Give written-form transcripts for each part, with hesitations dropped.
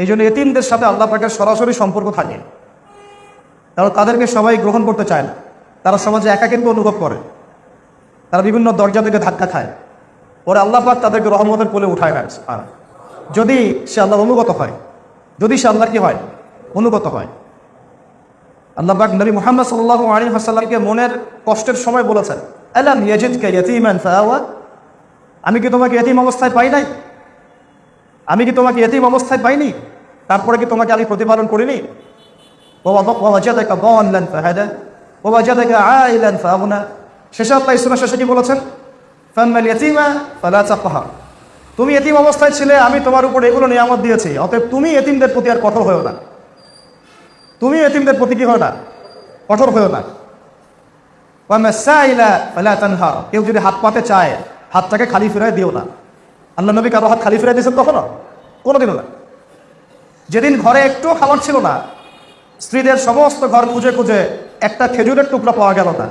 এই জন্য এতিমদের সাথে আল্লাহ পাকের সরাসরি সম্পর্ক থাকে, কারণ তাদেরকে সবাই গ্রহণ করতে চায় না। তারা সমাজে একাকিত্ব অনুভব করে, তারা বিভিন্ন দরজা থেকে ধাক্কা খায়, পরে আল্লাহ পাক তাদেরকে রহমতের কোলে উঠায় নেয়। আর যদি সে আল্লাহর অনুগত হয়, যদি সে আল্লাহ কি হয়, অনুগত হয়। আল্লাহ পাক নবী মুহাম্মদ সাল্লাল্লাহু আলাইহি ওয়াসাল্লামকে মনের কষ্টের সময় বলেছেন, আলাম ইয়াজিদকা ইয়াতীমান ফাআওয়া, আমি কি তোমাকে এতিম অবস্থায় পাই নাই? আমি কি তোমাকে এতিম অবস্থায় পাইনি? তারপরে কি তোমাকে আমি প্রতিপালন করিনি? ওয়াজাদাকা দাল্লান ফাহাদা ওয়াজাদাকা আইলান ফাআগনা। শেষে আল্লাহ ইসলামের শেষে কি বলেছেন? ফাম্মাল ইয়াতীমা ফালা তাকহার, তুমি এতিম অবস্থায় ছিলে, আমি তোমার উপর এগুলো নিয়ামত দিয়েছি, অতএব তুমি এতিমদের প্রতি আর কঠোর হয়েও না। তুমি এতিমদের প্রতি কি হয় না, কঠোর হয়েও না। ওয়ামাসাইলা ফালা তানহার, কেউ যদি হাত পাতে চায় হাতটাকে খালি ফিরায় দিও না। আল্লাহ নবী কারো হাত খালি ফিরাই দিয়েছেন কখনো? কোনোদিনও না। যেদিন ঘরে একটু খাবার ছিল না, স্ত্রীদের সমস্ত ঘর খুঁজে খুঁজে একটা খেজুরের টুকরা পাওয়া গেল না,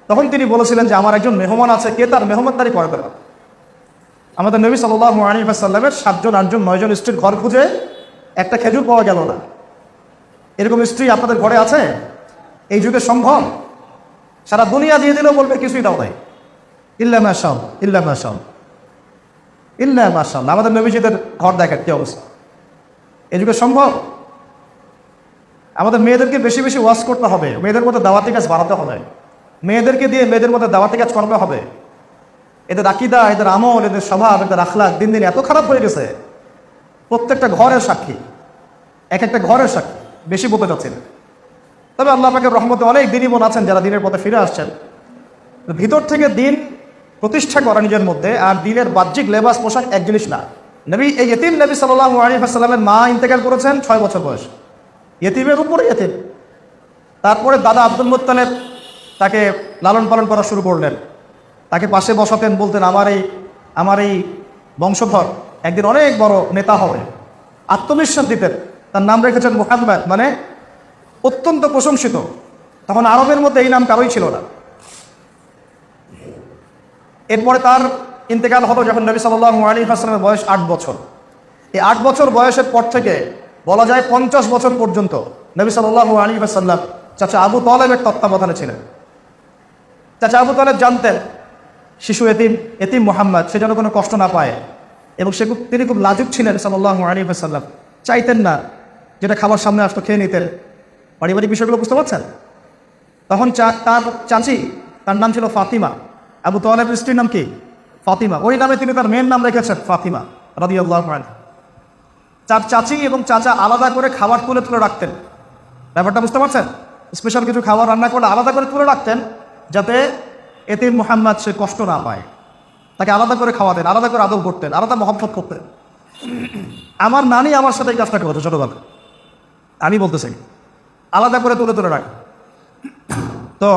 তখন তিনি বলেছিলেন যে আমার একজন মেহমান আছে, কে তার মেহমানদারি করবে না? আমাদের নবী সাল্লাল্লাহু আলাইহি ওয়াসাল্লামের 7 জন 8 জন 9 জন স্ত্রীর ঘর খুঁজে একটা খেজুর পাওয়া গেল না। এরকম স্ত্রী আপনাদের ঘরে আছে? এই যুগে সম্ভব? সারা দুনিয়া দিয়ে দিলেও বলবে কিছুই দাও নাই, ইল্লা মাশাআল্লাহ, ইল্লা মাশাআল্লাহ, ইল্লা মাশাআল্লাহ। আমাদের নবীজিদের ঘর দেখেন কি অবস্থা, এই যুগে সম্ভব? আমাদের মেয়েদেরকে বেশি বেশি ওয়াজ করতে হবে, মেয়েদের মধ্যে দাওয়াতি কাজ বাড়াতে হবে, মেয়েদেরকে দিয়ে মেয়েদের মধ্যে দাওয়াতি কাজ করাতে হবে। এদের আকীদা, এদের আমল, এদের স্বভাব, এদের আখলাক দিন দিন এত খারাপ হয়ে গেছে, প্রত্যেকটা ঘরের সাক্ষী, এক একটা ঘরের সাক্ষী। বেশি বলতে চাচ্ছেন, তবে আল্লাহ পাকের রহমতে অনেক দিনই বোন আছেন যারা দিনের পথে ফিরে আসছেন। ভিতর থেকে দিন প্রতিষ্ঠা করা নিজের মধ্যে, আর দিনের বাহ্যিক লেবাস পোশাক এক জিনিস না। নবী এই ইতিম নবী সাল্লাল্লাহু আলাইহি ওয়াসাল্লামের মা ইন্তেকাল করেছেন 6 বছর বয়স, ইতিমের উপরে ইতিম। তারপরে দাদা আব্দুল মুত্তালিব তাকে লালন পালন করা শুরু করলেন, তাকে পাশে বসাতেন, বলতেন আমার এই বংশধর একদিন অনেক বড় নেতা হবে, আত্মবিশ্বাস দিতেন। তার নাম রেখেছেন মুহাম্মদ, মানে অত্যন্ত প্রশংসিত। তখন আরবের মধ্যে এই নাম কারোই ছিল না। এরপরে তার ইন্তেকাল হলো যখন নবী সাল্লাল্লাহু আলাইহি ওয়াসাল্লামের বয়স 8 বছর। এই 8 বছর বয়সের পর থেকে বলা যায় 50 বছর পর্যন্ত নবী সাল্লাল্লাহু আলাইহি ওয়াসাল্লাম চাচা আবু তালেবের তত্ত্বাবধানে ছিলেন। চাচা আবু তালেব জানতেন শিশু এতিম মুহাম্মদ সে যেন কোনো কষ্ট না পায়, এবং তিনি খুব লাজুক ছিলেন সাল্লাল্লাহু আলাইহি ওয়াসাল্লাম, চাইতেন না যেটা খাবার সামনে আসতো খেয়ে নিতেন। পারিবারিক বিষয়গুলো বুঝতে পারছেন? তখন তার চাচি, তার নাম ছিল ফাতিমা, আবু তালেবের স্ত্রীর নাম কি? ফাতিমা। ওই নামে তিনি তার মেয়ের নাম রেখেছেন ফাতিমা রাদিয়াল্লাহু আনহা। তার চাচি এবং চাচা আলাদা করে খাবার তুলে তুলে রাখতেন। ব্যাপারটা বুঝতে পারছেন? স্পেশাল কিছু খাবার রান্না করলে আলাদা করে তুলে রাখতেন, যাতে এতিম মুহাম্মদ সে কষ্ট না পায়। তাকে আলাদা করে খাওয়াতেন, আলাদা করে আদর করতেন, আলাদা মহব্বত করতেন। আমার নানি আমার সাথে এই কাজটা করতো ছোটবেলা, আমি বলতে চাই, আলাদা করে তুলে তুলে রাখ। তো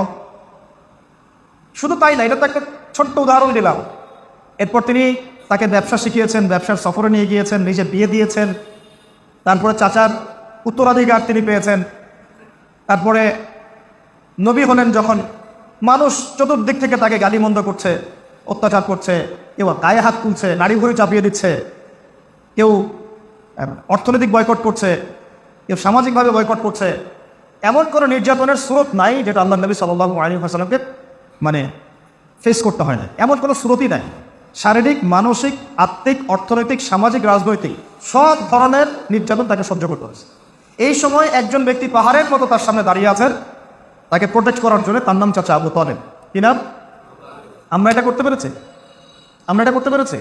শুধু তাই না, এটা তো একটা ছোট্ট উদাহরণ দিলাম। এরপর তিনি তাকে ব্যবসা শিখিয়েছেন, ব্যবসার সফরে নিয়ে গিয়েছেন, নিজে বিয়ে দিয়েছেন। তারপরে চাচার উত্তরাধিকার তিনি পেয়েছেন। তারপরে নবী হলেন যখন, মানুষ চতুর্দিক থেকে তাকে গালিমন্দ করছে, অত্যাচার করছে, কেউ গায়ে হাত তুলছে, নাড়ি ভুঁড়ি চাপিয়ে দিচ্ছে, কেউ অর্থনৈতিক বয়কট করছে, কেউ সামাজিকভাবে বয়কট করছে। এমন কোনো নির্যাতনের স্রোত নাই যেটা আল্লাহ নবী সাল্লাল্লাহু আলাইহি ওয়াসাল্লামকে ফেস করতে হয় না, এমন কোনো স্রোতই নাই। শারীরিক, মানসিক, আত্মিক, অর্থনৈতিক, সামাজিক, রাজনৈতিক সব ধরনের নির্যাতন তাকে সহ্য করতে হয়েছে। এই সময় একজন ব্যক্তি পাহাড়ের মতো তার সামনে দাঁড়িয়ে আছেন তাকে প্রোটেক্ট করার জন্য, তার নাম চাচা আবু তালেব। কি নাম? আমরা এটা করতে পেরেছি?